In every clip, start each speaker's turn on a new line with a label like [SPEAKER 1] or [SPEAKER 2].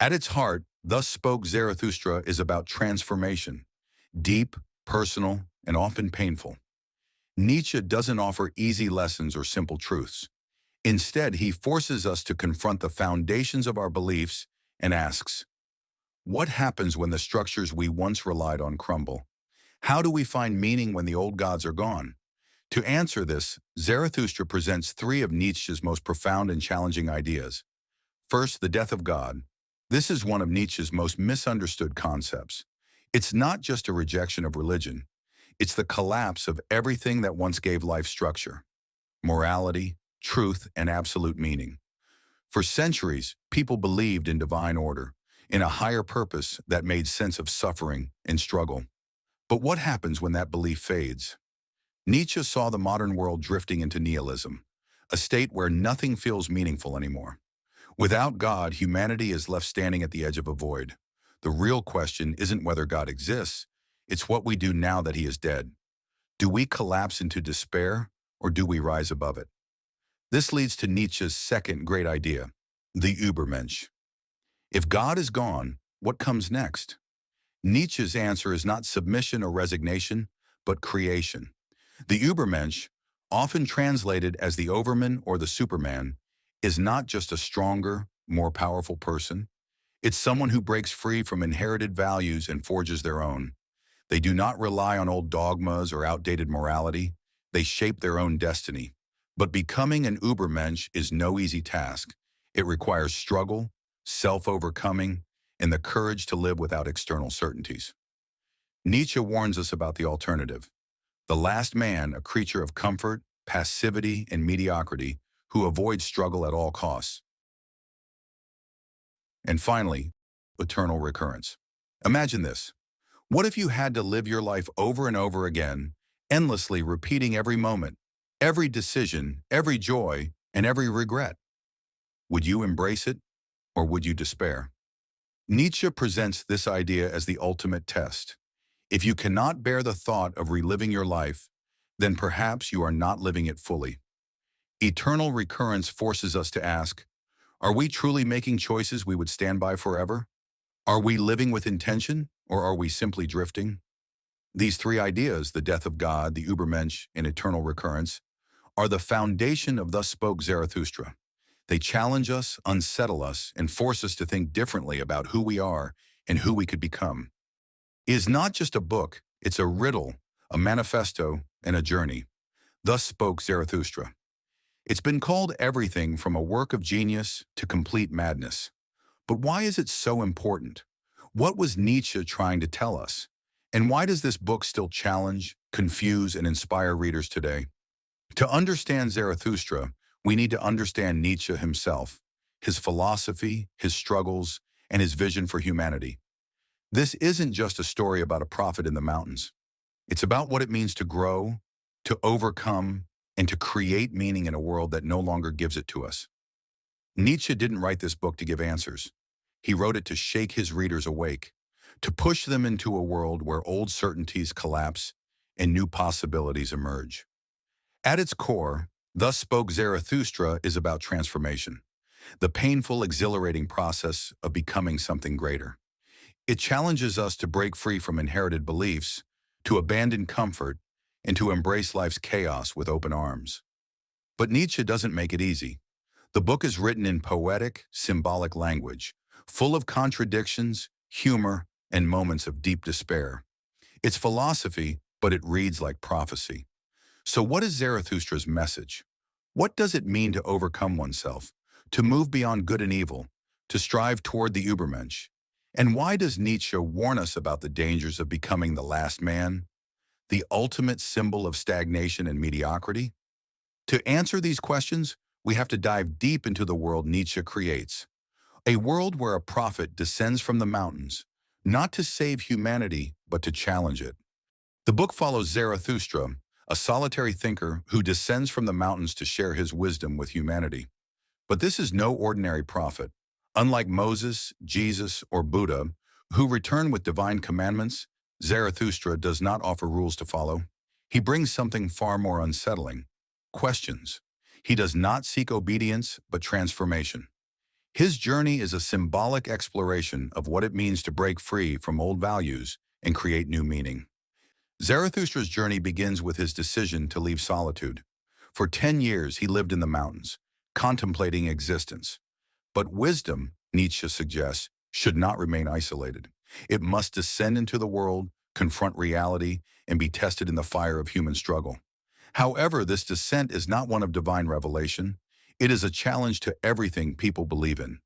[SPEAKER 1] At its heart, Thus Spoke Zarathustra is about transformation, deep, personal, and often painful. Nietzsche doesn't offer easy lessons or simple truths. Instead, he forces us to confront the foundations of our beliefs and asks, what happens when the structures we once relied on crumble? How do we find meaning when the old gods are gone? To answer this, Zarathustra presents three of Nietzsche's most profound and challenging ideas. First, the death of God. This is one of Nietzsche's most misunderstood concepts. It's not just a rejection of religion. It's the collapse of everything that once gave life structure, morality, truth, and absolute meaning. For centuries, people believed in divine order, in a higher purpose that made sense of suffering and struggle. But what happens when that belief fades? Nietzsche saw the modern world drifting into nihilism, a state where nothing feels meaningful anymore. Without God, humanity is left standing at the edge of a void. The real question isn't whether God exists, it's what we do now that he is dead. Do we collapse into despair, or do we rise above it? This leads to Nietzsche's second great idea, the Übermensch. If God is gone, what comes next? Nietzsche's answer is not submission or resignation, but creation. The Übermensch, often translated as the Overman or the Superman, is not just a stronger, more powerful person. It's someone who breaks free from inherited values and forges their own. They do not rely on old dogmas or outdated morality. They shape their own destiny. But becoming an Übermensch is no easy task. It requires struggle, self-overcoming, and the courage to live without external certainties. Nietzsche warns us about the alternative. The last man, a creature of comfort, passivity, and mediocrity, who avoids struggle at all costs. And finally, eternal recurrence. Imagine this. What if you had to live your life over and over again, endlessly repeating every moment, every decision, every joy, and every regret? Would you embrace it, or would you despair? Nietzsche presents this idea as the ultimate test. If you cannot bear the thought of reliving your life, then perhaps you are not living it fully. Eternal recurrence forces us to ask, are we truly making choices we would stand by forever? Are we living with intention, or are we simply drifting? These three ideas, the death of God, the Übermensch, and eternal recurrence, are the foundation of Thus Spoke Zarathustra. They challenge us, unsettle us, and force us to think differently about who we are and who we could become. It is not just a book, it's a riddle, a manifesto, and a journey. Thus Spoke Zarathustra. It's been called everything from a work of genius to complete madness. But why is it so important? What was Nietzsche trying to tell us? And why does this book still challenge, confuse, and inspire readers today? To understand Zarathustra, we need to understand Nietzsche himself, his philosophy, his struggles, and his vision for humanity. This isn't just a story about a prophet in the mountains. It's about what it means to grow, to overcome, and to create meaning in a world that no longer gives it to us. Nietzsche didn't write this book to give answers. He wrote it to shake his readers awake, to push them into a world where old certainties collapse and new possibilities emerge. At its core, Thus Spoke Zarathustra is about transformation, the painful, exhilarating process of becoming something greater. It challenges us to break free from inherited beliefs, to abandon comfort, and to embrace life's chaos with open arms. But Nietzsche doesn't make it easy. The book is written in poetic, symbolic language, full of contradictions, humor, and moments of deep despair. It's philosophy, but it reads like prophecy. So what is Zarathustra's message? What does it mean to overcome oneself, to move beyond good and evil, to strive toward the Übermensch? And why does Nietzsche warn us about the dangers of becoming the last man, the ultimate symbol of stagnation and mediocrity? To answer these questions, we have to dive deep into the world Nietzsche creates. A world where a prophet descends from the mountains, not to save humanity, but to challenge it. The book follows Zarathustra, a solitary thinker who descends from the mountains to share his wisdom with humanity. But this is no ordinary prophet. Unlike Moses, Jesus, or Buddha, who return with divine commandments, Zarathustra does not offer rules to follow. He brings something far more unsettling: questions. He does not seek obedience, but transformation. His journey is a symbolic exploration of what it means to break free from old values and create new meaning. Zarathustra's journey begins with his decision to leave solitude. For 10 years, he lived in the mountains, contemplating existence. But wisdom, Nietzsche suggests, should not remain isolated. It must descend into the world, confront reality, and be tested in the fire of human struggle. However, this descent is not one of divine revelation. It is a challenge to everything people believe in.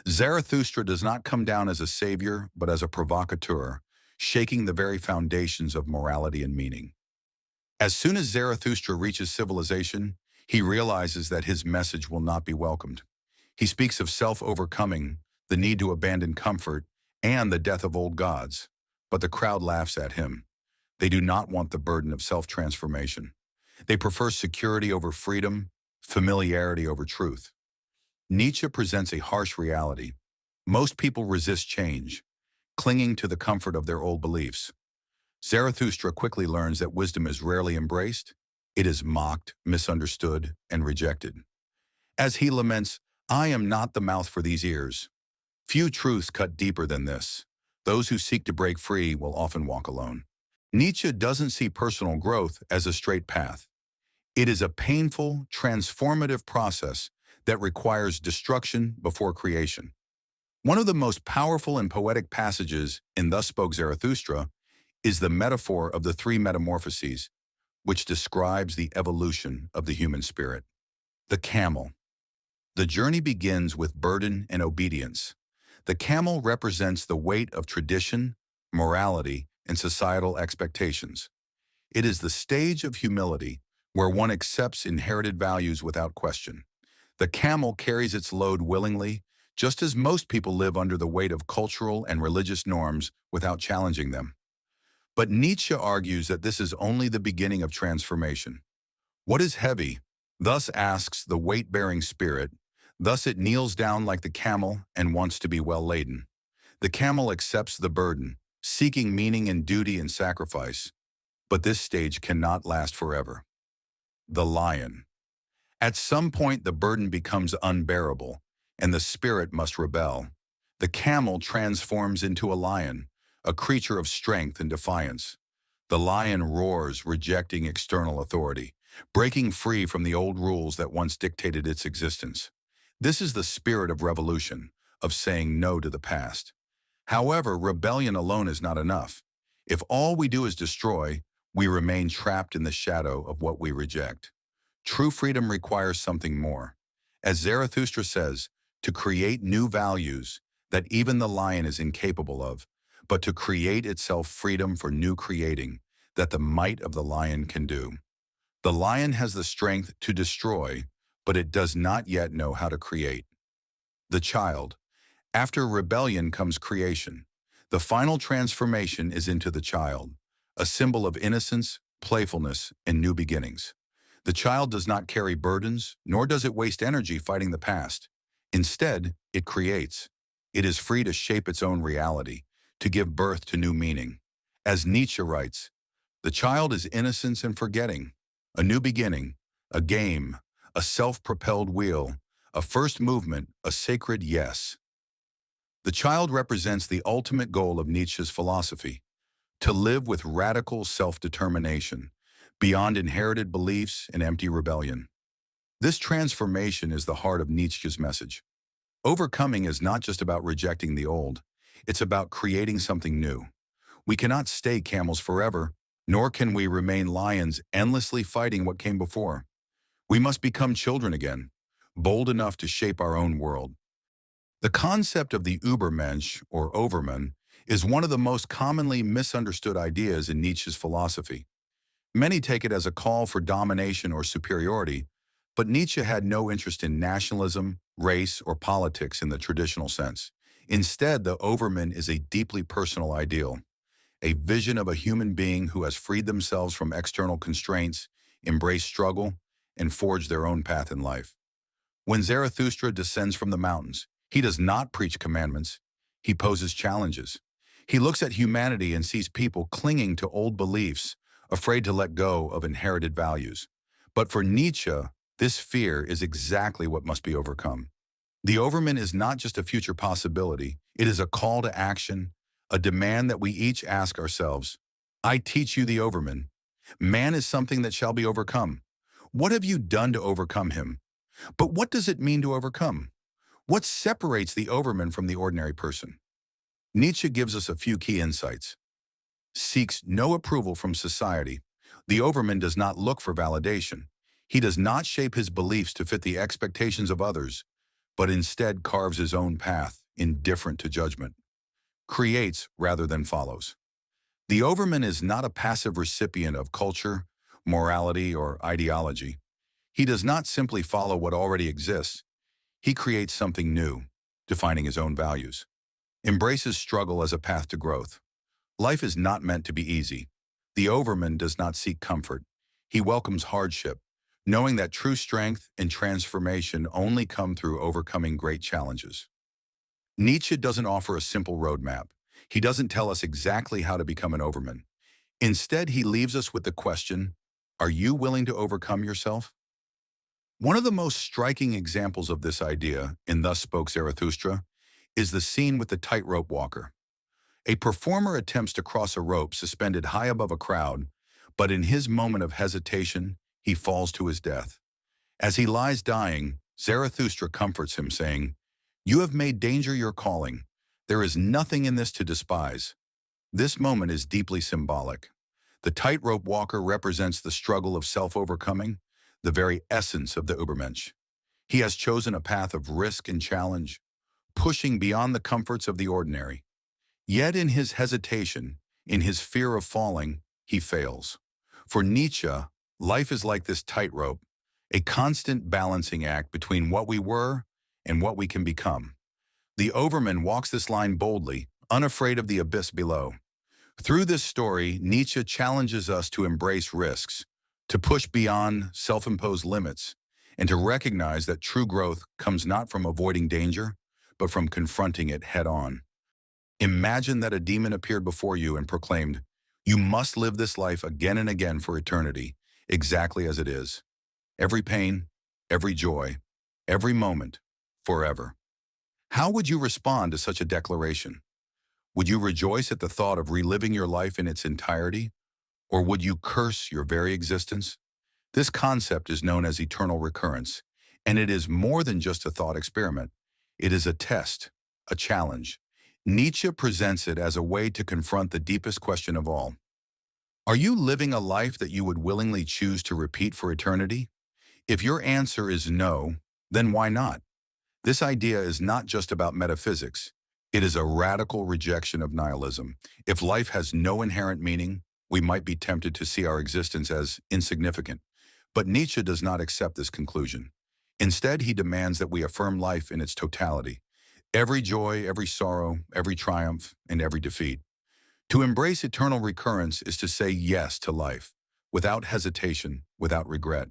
[SPEAKER 1] Zarathustra does not come down as a savior, but as a provocateur, shaking the very foundations of morality and meaning. As soon as Zarathustra reaches civilization, he realizes that his message will not be welcomed. He speaks of self-overcoming, the need to abandon comfort, and the death of old gods. But the crowd laughs at him. They do not want the burden of self-transformation. They prefer security over freedom, familiarity over truth. Nietzsche presents a harsh reality. Most people resist change, clinging to the comfort of their old beliefs. Zarathustra quickly learns that wisdom is rarely embraced. It is mocked, misunderstood, and rejected. As he laments, "I am not the mouth for these ears." Few truths cut deeper than this. Those who seek to break free will often walk alone. Nietzsche doesn't see personal growth as a straight path. It is a painful, transformative process that requires destruction before creation. One of the most powerful and poetic passages in Thus Spoke Zarathustra is the metaphor of the Three Metamorphoses, which describes the evolution of the human spirit. The camel. The journey begins with burden and obedience. The camel represents the weight of tradition, morality, and societal expectations. It is the stage of humility where one accepts inherited values without question. The camel carries its load willingly, just as most people live under the weight of cultural and religious norms without challenging them. But Nietzsche argues that this is only the beginning of transformation. What is heavy? Thus asks the weight-bearing spirit. Thus it kneels down like the camel and wants to be well laden. The camel accepts the burden, seeking meaning in duty and sacrifice. But this stage cannot last forever. The lion. At some point, the burden becomes unbearable, and the spirit must rebel. The camel transforms into a lion, a creature of strength and defiance. The lion roars, rejecting external authority, breaking free from the old rules that once dictated its existence. This is the spirit of revolution, of saying no to the past. However, rebellion alone is not enough. If all we do is destroy, we remain trapped in the shadow of what we reject. True freedom requires something more. As Zarathustra says, to create new values that even the lion is incapable of, but to create itself freedom for new creating that the might of the lion can do. The lion has the strength to destroy, but it does not yet know how to create. The child. After rebellion comes creation. The final transformation is into the child, a symbol of innocence, playfulness, and new beginnings. The child does not carry burdens, nor does it waste energy fighting the past. Instead, it creates. It is free to shape its own reality, to give birth to new meaning. As Nietzsche writes, the child is innocence and forgetting, a new beginning, a game, a self-propelled wheel, a first movement, a sacred yes. The child represents the ultimate goal of Nietzsche's philosophy, to live with radical self-determination, beyond inherited beliefs and empty rebellion. This transformation is the heart of Nietzsche's message. Overcoming is not just about rejecting the old, it's about creating something new. We cannot stay camels forever, nor can we remain lions endlessly fighting what came before. We must become children again, bold enough to shape our own world. The concept of the Übermensch, or Overman, is one of the most commonly misunderstood ideas in Nietzsche's philosophy. Many take it as a call for domination or superiority, but Nietzsche had no interest in nationalism, race, or politics in the traditional sense. Instead, the Overman is a deeply personal ideal, a vision of a human being who has freed themselves from external constraints, embraced struggle, and forged their own path in life. When Zarathustra descends from the mountains, he does not preach commandments, he poses challenges. He looks at humanity and sees people clinging to old beliefs, afraid to let go of inherited values. But for Nietzsche, this fear is exactly what must be overcome. The Overman is not just a future possibility, it is a call to action, a demand that we each ask ourselves. I teach you the Overman. Man is something that shall be overcome. What have you done to overcome him? But what does it mean to overcome? What separates the Overman from the ordinary person? Nietzsche gives us a few key insights. Seeks no approval from society. The Overman does not look for validation. He does not shape his beliefs to fit the expectations of others, but instead carves his own path, indifferent to judgment. Creates rather than follows. The Overman is not a passive recipient of culture, morality, or ideology. He does not simply follow what already exists. He creates something new, defining his own values. Embraces struggle as a path to growth. Life is not meant to be easy. The Overman does not seek comfort. He welcomes hardship, knowing that true strength and transformation only come through overcoming great challenges. Nietzsche doesn't offer a simple roadmap. He doesn't tell us exactly how to become an Overman. Instead, he leaves us with the question, are you willing to overcome yourself? One of the most striking examples of this idea, in Thus Spoke Zarathustra, is the scene with the tightrope walker. A performer attempts to cross a rope suspended high above a crowd, but in his moment of hesitation, he falls to his death. As he lies dying, Zarathustra comforts him, saying, "You have made danger your calling. There is nothing in this to despise." This moment is deeply symbolic. The tightrope walker represents the struggle of self-overcoming, the very essence of the Übermensch. He has chosen a path of risk and challenge, pushing beyond the comforts of the ordinary. Yet in his hesitation, in his fear of falling, he fails. For Nietzsche, life is like this tightrope, a constant balancing act between what we were and what we can become. The Overman walks this line boldly, unafraid of the abyss below. Through this story, Nietzsche challenges us to embrace risks, to push beyond self-imposed limits, and to recognize that true growth comes not from avoiding danger, but from confronting it head-on. Imagine that a demon appeared before you and proclaimed, "You must live this life again and again for eternity, exactly as it is. Every pain, every joy, every moment, forever." How would you respond to such a declaration? Would you rejoice at the thought of reliving your life in its entirety? Or would you curse your very existence? This concept is known as eternal recurrence, and it is more than just a thought experiment. It is a test, a challenge. Nietzsche presents it as a way to confront the deepest question of all. Are you living a life that you would willingly choose to repeat for eternity? If your answer is no, then why not? This idea is not just about metaphysics. It is a radical rejection of nihilism. If life has no inherent meaning, we might be tempted to see our existence as insignificant. But Nietzsche does not accept this conclusion. Instead, he demands that we affirm life in its totality. Every joy, every sorrow, every triumph, and every defeat. To embrace eternal recurrence is to say yes to life, without hesitation, without regret.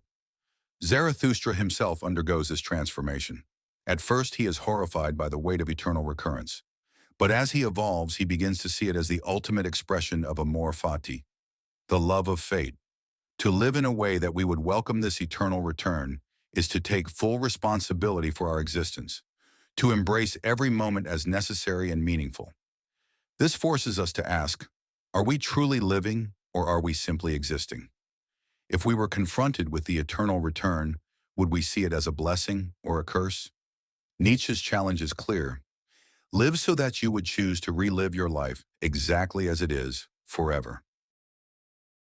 [SPEAKER 1] Zarathustra himself undergoes this transformation. At first, he is horrified by the weight of eternal recurrence. But as he evolves, he begins to see it as the ultimate expression of amor fati, the love of fate. To live in a way that we would welcome this eternal return is to take full responsibility for our existence, to embrace every moment as necessary and meaningful. This forces us to ask, are we truly living or are we simply existing? If we were confronted with the eternal return, would we see it as a blessing or a curse? Nietzsche's challenge is clear. Live so that you would choose to relive your life exactly as it is, forever.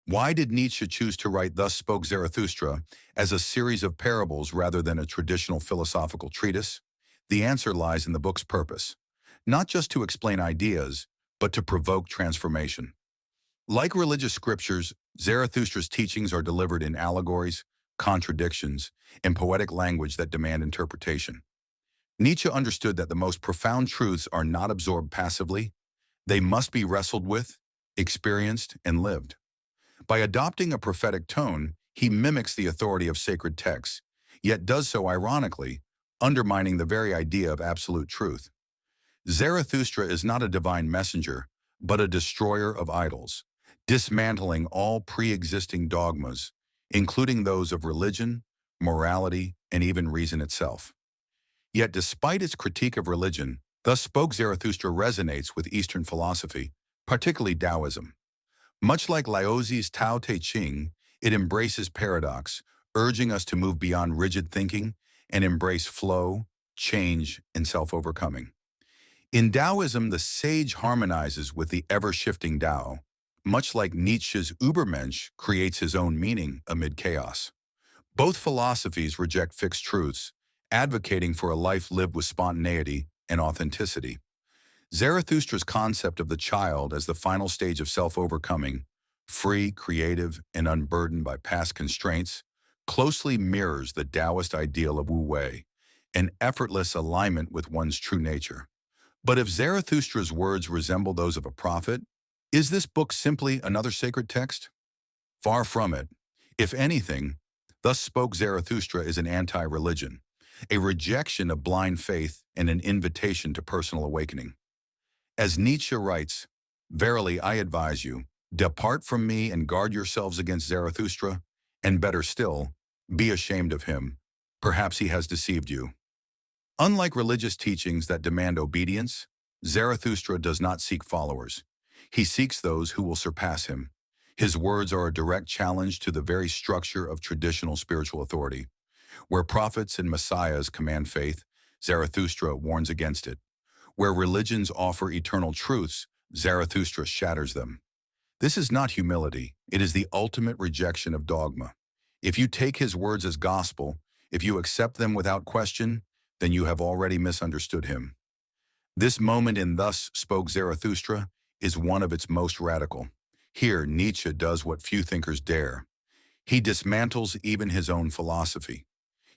[SPEAKER 1] Why did Nietzsche choose to write Thus Spoke Zarathustra as a series of parables rather than a traditional philosophical treatise? The answer lies in the book's purpose, not just to explain ideas, but to provoke transformation. Like religious scriptures, Zarathustra's teachings are delivered in allegories, contradictions, and poetic language that demand interpretation. Nietzsche understood that the most profound truths are not absorbed passively. They must be wrestled with, experienced, and lived. By adopting a prophetic tone, he mimics the authority of sacred texts, yet does so ironically, undermining the very idea of absolute truth. Zarathustra is not a divine messenger, but a destroyer of idols, dismantling all pre-existing dogmas, including those of religion, morality, and even reason itself. Yet despite its critique of religion, Thus Spoke Zarathustra resonates with Eastern philosophy, particularly Taoism. Much like Laozi's Tao Te Ching, it embraces paradox, urging us to move beyond rigid thinking and embrace flow, change, and self-overcoming. In Taoism, the sage harmonizes with the ever-shifting Tao, much like Nietzsche's Übermensch creates his own meaning amid chaos. Both philosophies reject fixed truths, advocating for a life lived with spontaneity and authenticity. Zarathustra's concept of the child as the final stage of self-overcoming, free, creative, and unburdened by past constraints, closely mirrors the Taoist ideal of wu-wei, an effortless alignment with one's true nature. But if Zarathustra's words resemble those of a prophet, is this book simply another sacred text? Far from it. If anything, Thus Spoke Zarathustra is an anti-religion, a rejection of blind faith and an invitation to personal awakening. As Nietzsche writes, "Verily I advise you, depart from me and guard yourselves against Zarathustra, and better still, be ashamed of him. Perhaps he has deceived you." Unlike religious teachings that demand obedience, Zarathustra does not seek followers. He seeks those who will surpass him. His words are a direct challenge to the very structure of traditional spiritual authority. Where prophets and messiahs command faith, Zarathustra warns against it. Where religions offer eternal truths, Zarathustra shatters them. This is not humility, it is the ultimate rejection of dogma. If you take his words as gospel, if you accept them without question, then you have already misunderstood him. This moment in Thus Spoke Zarathustra is one of its most radical. Here, Nietzsche does what few thinkers dare. He dismantles even his own philosophy.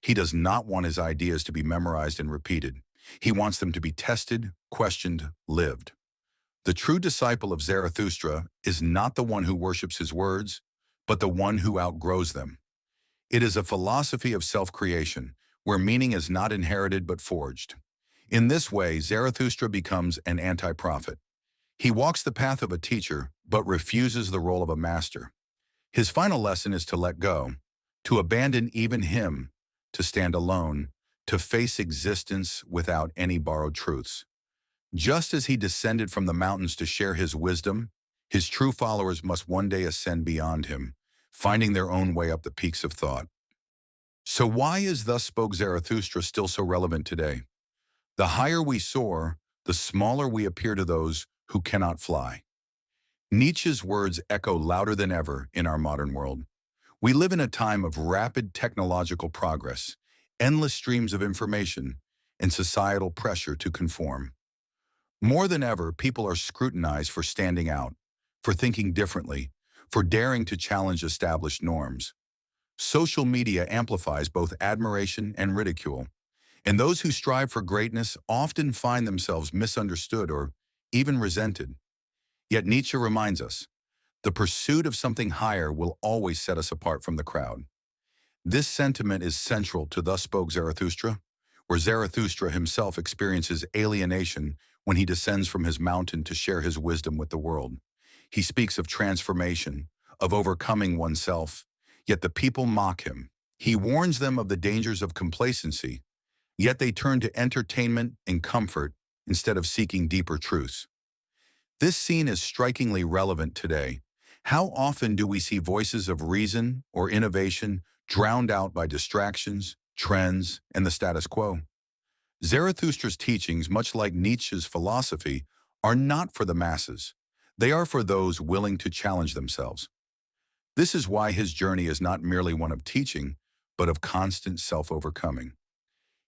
[SPEAKER 1] He does not want his ideas to be memorized and repeated. He wants them to be tested, questioned, lived. The true disciple of Zarathustra is not the one who worships his words, but the one who outgrows them. It is a philosophy of self-creation, where meaning is not inherited but forged. In this way, Zarathustra becomes an anti-prophet. He walks the path of a teacher, but refuses the role of a master. His final lesson is to let go, to abandon even him, to stand alone, to face existence without any borrowed truths. Just as he descended from the mountains to share his wisdom, his true followers must one day ascend beyond him, finding their own way up the peaks of thought. So why is Thus Spoke Zarathustra still so relevant today? The higher we soar, the smaller we appear to those who cannot fly. Nietzsche's words echo louder than ever in our modern world. We live in a time of rapid technological progress, endless streams of information, and societal pressure to conform. More than ever, people are scrutinized for standing out, for thinking differently, for daring to challenge established norms. Social media amplifies both admiration and ridicule, and those who strive for greatness often find themselves misunderstood or even resented. Yet Nietzsche reminds us, the pursuit of something higher will always set us apart from the crowd. This sentiment is central to Thus Spoke Zarathustra, where Zarathustra himself experiences alienation when he descends from his mountain to share his wisdom with the world. He speaks of transformation, of overcoming oneself, yet the people mock him. He warns them of the dangers of complacency, yet they turn to entertainment and comfort instead of seeking deeper truths. This scene is strikingly relevant today. How often do we see voices of reason or innovation drowned out by distractions, trends, and the status quo? Zarathustra's teachings, much like Nietzsche's philosophy, are not for the masses. They are for those willing to challenge themselves. This is why his journey is not merely one of teaching, but of constant self-overcoming.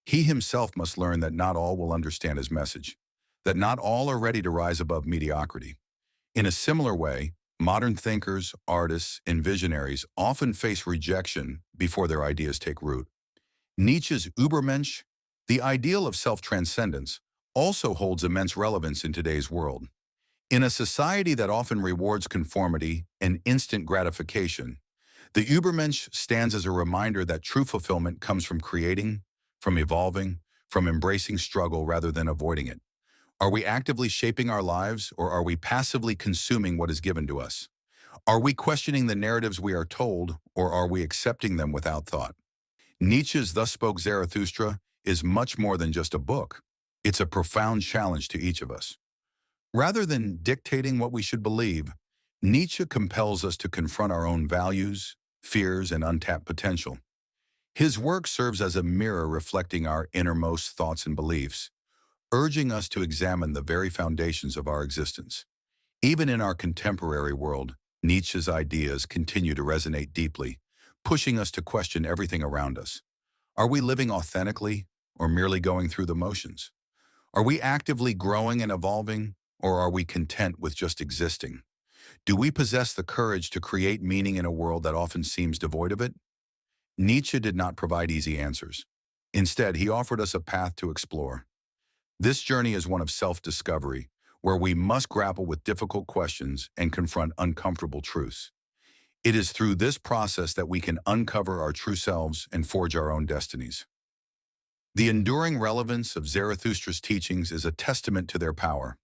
[SPEAKER 1] He himself must learn that not all will understand his message, that not all are ready to rise above mediocrity. In a similar way, modern thinkers, artists, and visionaries often face rejection before their ideas take root. Nietzsche's Übermensch, the ideal of self-transcendence, also holds immense relevance in today's world. In a society that often rewards conformity and instant gratification, the Übermensch stands as a reminder that true fulfillment comes from creating, from evolving, from embracing struggle rather than avoiding it. Are we actively shaping our lives, or are we passively consuming what is given to us? Are we questioning the narratives we are told, or are we accepting them without thought? Nietzsche's Thus Spoke Zarathustra is much more than just a book. It's a profound challenge to each of us. Rather than dictating what we should believe, Nietzsche compels us to confront our own values, fears, and untapped potential. His work serves as a mirror reflecting our innermost thoughts and beliefs, urging us to examine the very foundations of our existence. Even in our contemporary world, Nietzsche's ideas continue to resonate deeply, pushing us to question everything around us. Are we living authentically or merely going through the motions? Are we actively growing and evolving, or are we content with just existing? Do we possess the courage to create meaning in a world that often seems devoid of it? Nietzsche did not provide easy answers. Instead, he offered us a path to explore. This journey is one of self-discovery, where we must grapple with difficult questions and confront uncomfortable truths. It is through this process that we can uncover our true selves and forge our own destinies. The enduring relevance of Zarathustra's teachings is a testament to their power.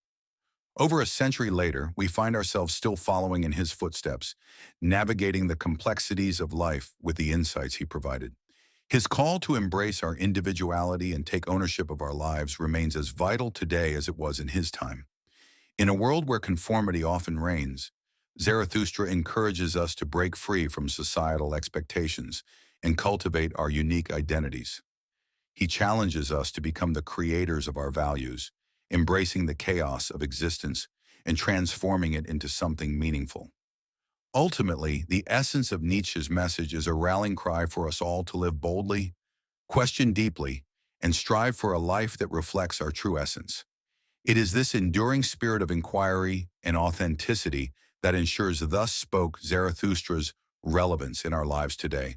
[SPEAKER 1] Over a century later, we find ourselves still following in his footsteps, navigating the complexities of life with the insights he provided. His call to embrace our individuality and take ownership of our lives remains as vital today as it was in his time. In a world where conformity often reigns, Zarathustra encourages us to break free from societal expectations and cultivate our unique identities. He challenges us to become the creators of our values, embracing the chaos of existence and transforming it into something meaningful. Ultimately, the essence of Nietzsche's message is a rallying cry for us all to live boldly, question deeply, and strive for a life that reflects our true essence. It is this enduring spirit of inquiry and authenticity that ensures thus spoke Zarathustra's relevance in our lives today.